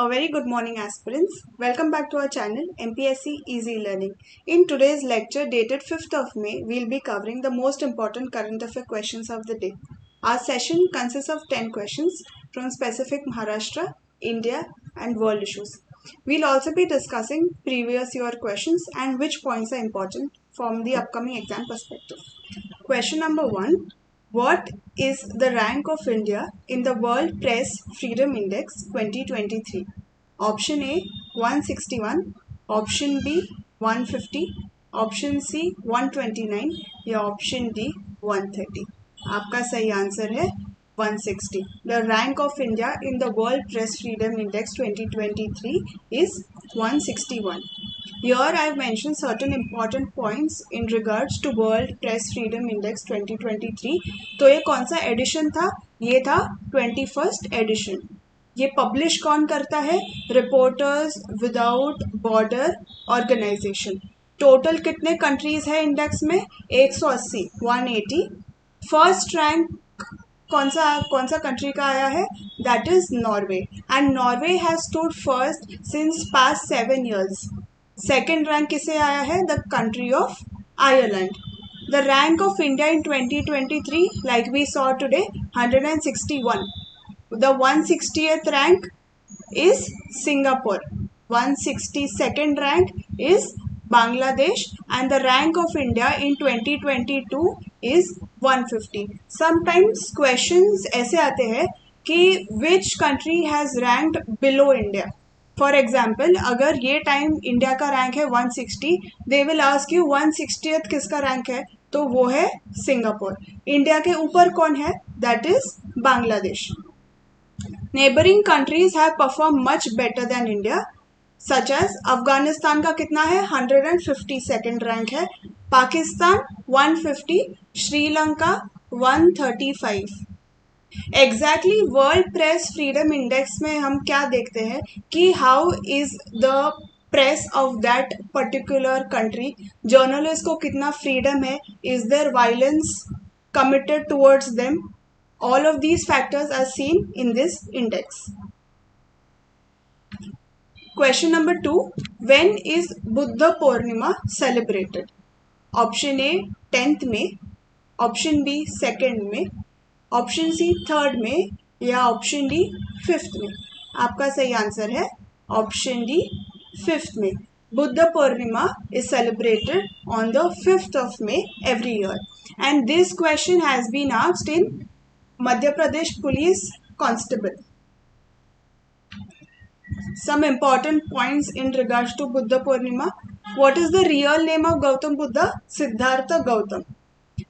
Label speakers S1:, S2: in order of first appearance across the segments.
S1: A very good morning, aspirants. Welcome back to our channel MPSC Easy Learning. In today's lecture dated 5th of May, we'll be covering the most important current affair questions of the day. Our session consists of 10 questions from specific Maharashtra, India and world issues. We'll also be discussing previous year questions and which points are important from the upcoming exam perspective. Question number 1. What is the rank of India in the World Press Freedom Index 2023? Option A 161, option B 150, option C 129 या option D 130. आपका सही answer है 160. The rank of India in the World Press Freedom Index 2023 is 161. Here I have mentioned certain important points in regards to World Press Freedom Index 2023. तो ये कौन सा addition था? ये था 21st एडिशन. ये पब्लिश कौन करता है? Reporters without border organization. Total कितने कंट्रीज है इंडेक्स में? 180, 180. फर्स्ट रैंक कौन सा कंट्री का आया है? That is Norway. And Norway has stood first since past 7 years. Second rank किसे आया है? The country of Ireland. The rank of India in 2023, like we saw today, 161. The 160th rank is Singapore. 162nd rank is Bangladesh, and the rank of India in 2022 is 150. Sometimes questions ऐसे आते हैं कि which country has ranked below India. For example, अगर ये time India का rank है 160, they will ask you 160th किसका rank है? तो वो है सिंगापुर. इंडिया के ऊपर कौन है? That is Bangladesh. Neighboring countries have performed much better than India, such as Afghanistan का कितना है? 152nd रैंक है. Pakistan 150, Sri Lanka 135. Exactly world press freedom index में हम क्या देखते हैं कि how is the press of that particular country. Journalist को कितना फ्रीडम है? Is there violence committed towards them? All of these factors are seen in this index. Question number 2. When is Buddha Purnima celebrated? Option A 10th May, option B 2nd May, option C 3rd May या option D 5th May. आपका सही answer है option D 5th May. Buddha Purnima is celebrated on the 5th of May every year. And this question has been asked in Madhya Pradesh Police Constable. Some important points in regards to Buddha Purnima. What is the real name of Gautam Buddha? Siddhartha Gautam.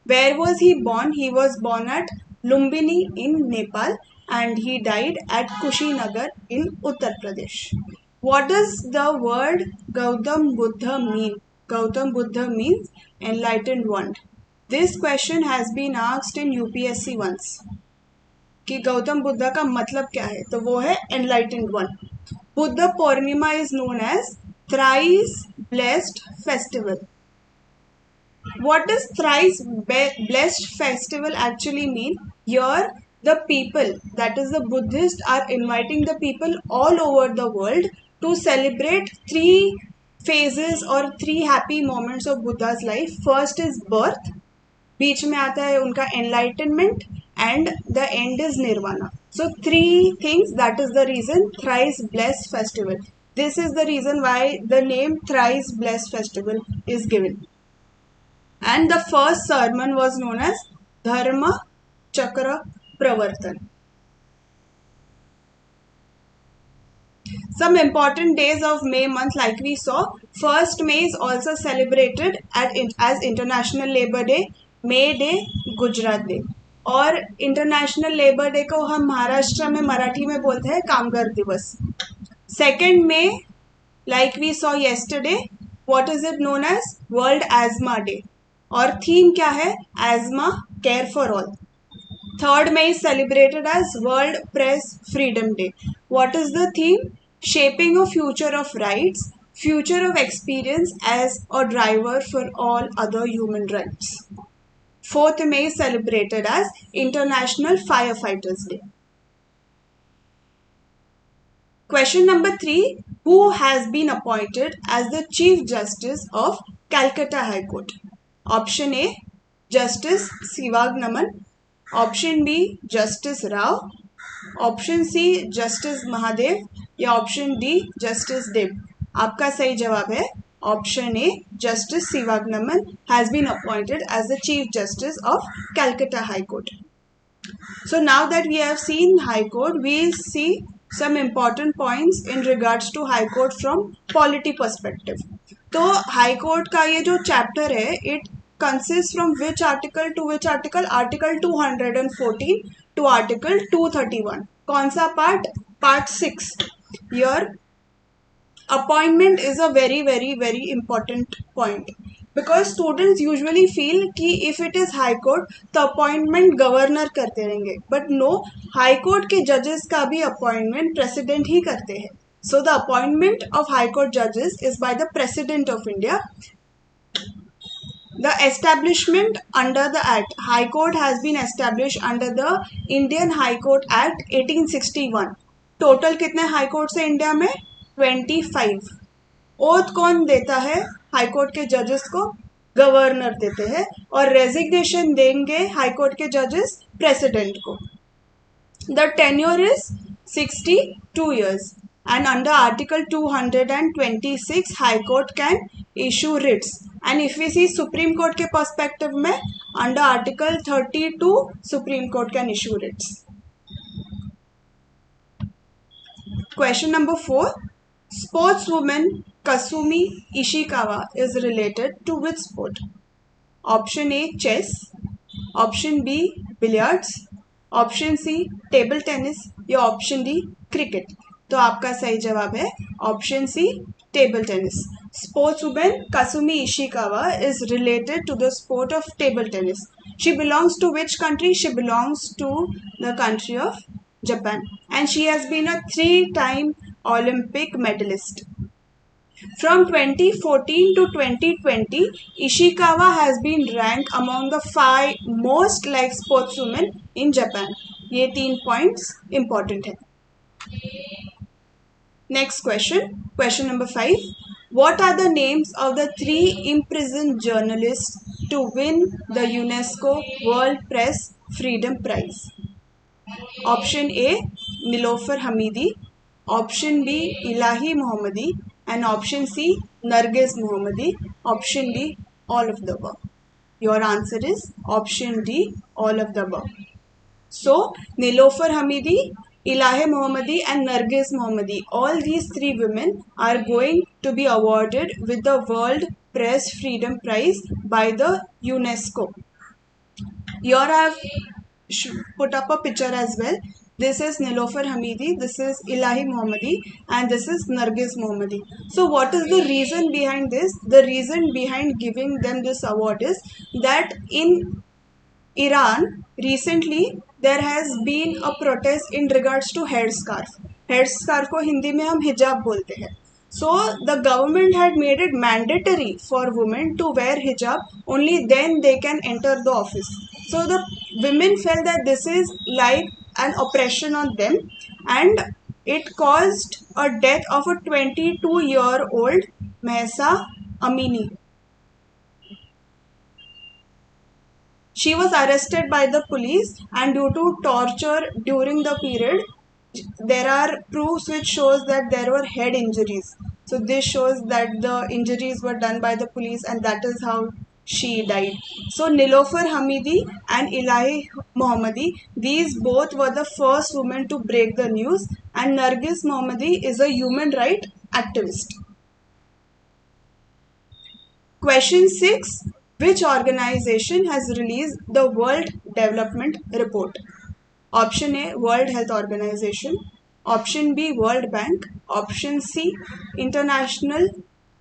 S1: Where was he born? He was born at Lumbini in Nepal and he died at Kushinagar in Uttar Pradesh. What does the word Gautam Buddha mean? Gautam Buddha means enlightened one. This question has been asked in UPSC once. कि गौतम बुद्धा का मतलब क्या है? तो वो है enlightened one. Buddha Purnima is known as thrice blessed festival. What does thrice blessed festival actually mean? Here the people, that is the Buddhists, are inviting the people all over the world to celebrate 3 phases or 3 happy moments of Buddha's life. First is birth, बीच में आता है उनका enlightenment, and the end is nirvana. So 3 things, that is the reason thrice blessed festival. This is the reason why the name thrice blessed festival is given. And the first sermon was known as Dharma Chakra Pravartan. Some important days of May month, like we saw, 1st May is also celebrated as International Labour Day, May Day, Gujarat day. और international labour day को हम महाराष्ट्र में मराठी में बोलते हैं कामगार दिवस. 2nd May, like we saw yesterday, what is it known as? World asthma day. और थीम क्या है? Asthma care for all. 3rd May is celebrated as World Press Freedom Day. What is the theme? Shaping a future of rights, future of experience as a driver for all other human rights. 4th May is celebrated as International Firefighters Day. Question number 3. Who has been appointed as the Chief Justice of Calcutta High Court? Option A, Justice Sivagnaman. Option B, Justice Rao. Option C, Justice Mahadev. या option D, justice Dev. आपका सही जवाब है option A, justice Sivagnanam has been appointed as the chief justice of Calcutta high court. So now that we have seen High Court, we'll see some important points in regards to High Court from polity perspective. तो High Court का ये जो chapter है, it consists from which article to which article? Article 214 to Article 231. कौन सा part? Part 6. Here, appointment is a very important point. Because students usually feel कि if it is high court तो appointment governor करते रहेंगे, but no, high court के जजेस का भी अपॉइंटमेंट प्रेसिडेंट ही करते हैं. So the appointment of high court जजेस is by the president of India. The establishment under the Act. High Court has been established under the Indian High Court Act 1861. Total कितने high court है India में? 25. Oath कौन देता है high court के जजेस को? गवर्नर देते हैं. और रेजिग्नेशन देंगे हाई कोर्ट के जजेस प्रेसिडेंट को. The tenure is 62 years. And under Article 226, High Court can issue writs. And if we see Supreme Court के perspective में, under Article 32, Supreme Court can issue writs. Question number 4. Sportswoman Kasumi Ishikawa is related to which sport? Option A, chess. Option B, billiards. Option C, table tennis. या option D, cricket. तो आपका सही जवाब है option C, table tennis. Sportswoman Kasumi Ishikawa is related to the sport of table tennis. She belongs to which country? She belongs to the country of Japan, and she has been a 3-time Olympic medalist. From 2014 to 2020, Ishikawa has been ranked among the 5 most liked sportswomen in Japan. ये 3 points important है. Next question, question number 5. What are the names of the 3 imprisoned journalists to win the UNESCO World Press Freedom Prize? Option A, Nilofer Hamidi. Option B, Ilahi Mohammadi. And option C, Nargis Mohammadi. Option D, all of the above. Your answer is option D, all of the above. So, Nilofer Hamidi, Ilahi Mohammadi and Nargis Mohammadi, all these 3 women are going to be awarded with the World Press Freedom Prize by the UNESCO. Here I have put up a picture as well. This is Nilofer Hamidi, this is Ilahi Mohammadi, and this is Nargis Mohammadi. So what is the reason behind this? The reason behind giving them this award is that in Iran, recently there has been a protest in regards to headscarf. Headscarf को हिंदी में हम हिजाब बोलते हैं. So the government had made it mandatory for women to wear hijab. Only then they can enter the office. So the women felt that this is like an oppression on them, and it caused a death of a 22-year-old Mahsa Amini. She was arrested by the police, and due to torture during the period, there are proofs which shows that there were head injuries. So this shows that the injuries were done by the police, and that is how she died. So Nilofer Hamidi and Ilahi Mohammadi, these both were the first women to break the news, and Nargis Mohammadi is a human rights activist. Question 6. Which organization has released the World Development Report? Option A, World Health Organization. Option B, World Bank. Option C, International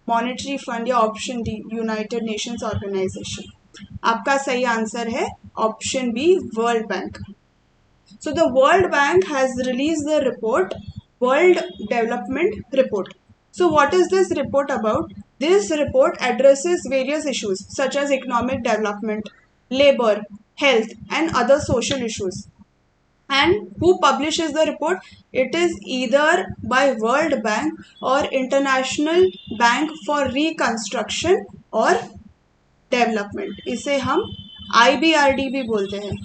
S1: Monetary Fund. या option D, United Nations Organization. आपका सही answer है option B, World Bank. So the World Bank has released the report, World Development Report. So what is this report about? This report addresses various issues such as economic development, labor, health, and other social issues. And who publishes the report? It is either by World Bank or International Bank for Reconstruction or Development. इसे हम IBRD भी बोलते हैं.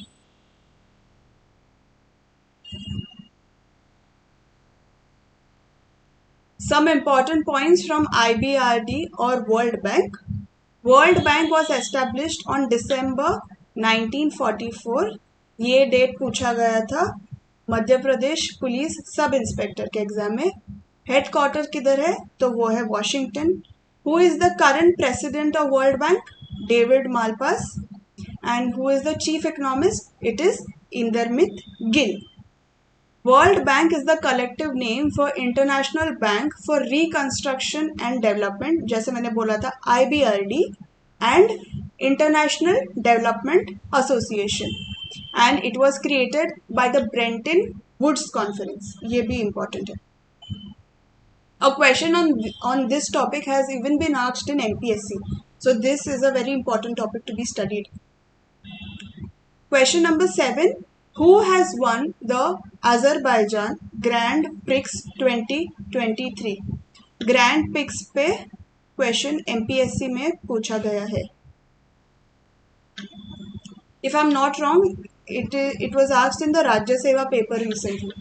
S1: Some important points from IBRD or World Bank. World Bank was established on December 1944. ये date पूछा गया था Madhya Pradesh police sub inspector के एग्जाम में. हेडक्वार्टर किधर है? तो वो है Washington. Who is the current president of world bank? David Malpass. And who is the chief economist? It is Indermit Gill. World Bank is the collective name for International Bank for Reconstruction and Development, जैसे मैंने बोला था IBRD and International Development Association, and it was created by the Bretton Woods Conference. ये भी important है. A question on this topic has even been asked in MPSC. So this is a very important topic to be studied. Question number 7. Who has won the Azerbaijan Grand Prix 2023? Grand Prix पे question MPSC में पूछा गया है. If I'm not wrong, it was asked in the Rajya Seva paper recently.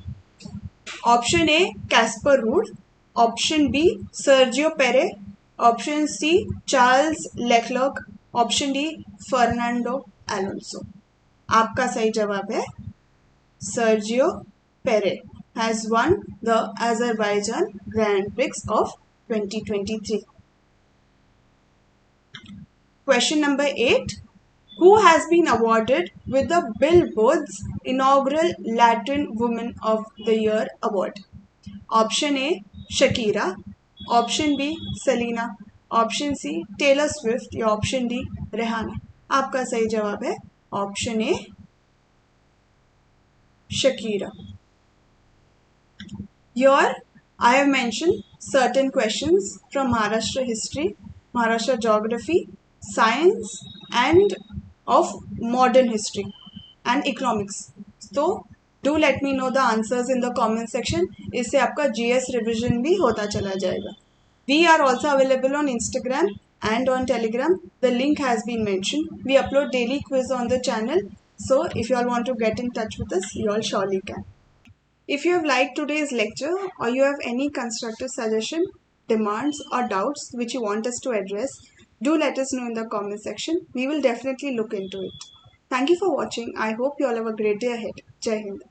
S1: Option A, Casper Ruud. Option B, Sergio Perez. Option C, Charles Leclerc. Option D, Fernando Alonso. आपका सही जवाब है Sergio Perez has won the Azerbaijan Grand Prix of 2023. Question number 8. Who has been awarded with the Billboard's inaugural Latin Woman of the Year award? Option A, Shakira. Option B, Selena. Option C, Taylor Swift. या Option D, Rihanna. आपका सही जवाब है Option A, Shakira. Here I have mentioned certain questions from Maharashtra history, Maharashtra geography, science and of modern history and economics. So do let me know the answers in the comment section. इससे आपका GS revision भी होता चला जाएगा. We are also available on Instagram and on Telegram. The link has been mentioned. We upload daily quiz on the channel. So if you all want to get in touch with us, you all surely can. If you have liked today's lecture or you have any constructive suggestion, demands or doubts which you want us to address, do let us know in the comment section. We will definitely look into it. Thank you for watching. I hope you all have a great day ahead. Jai Hind.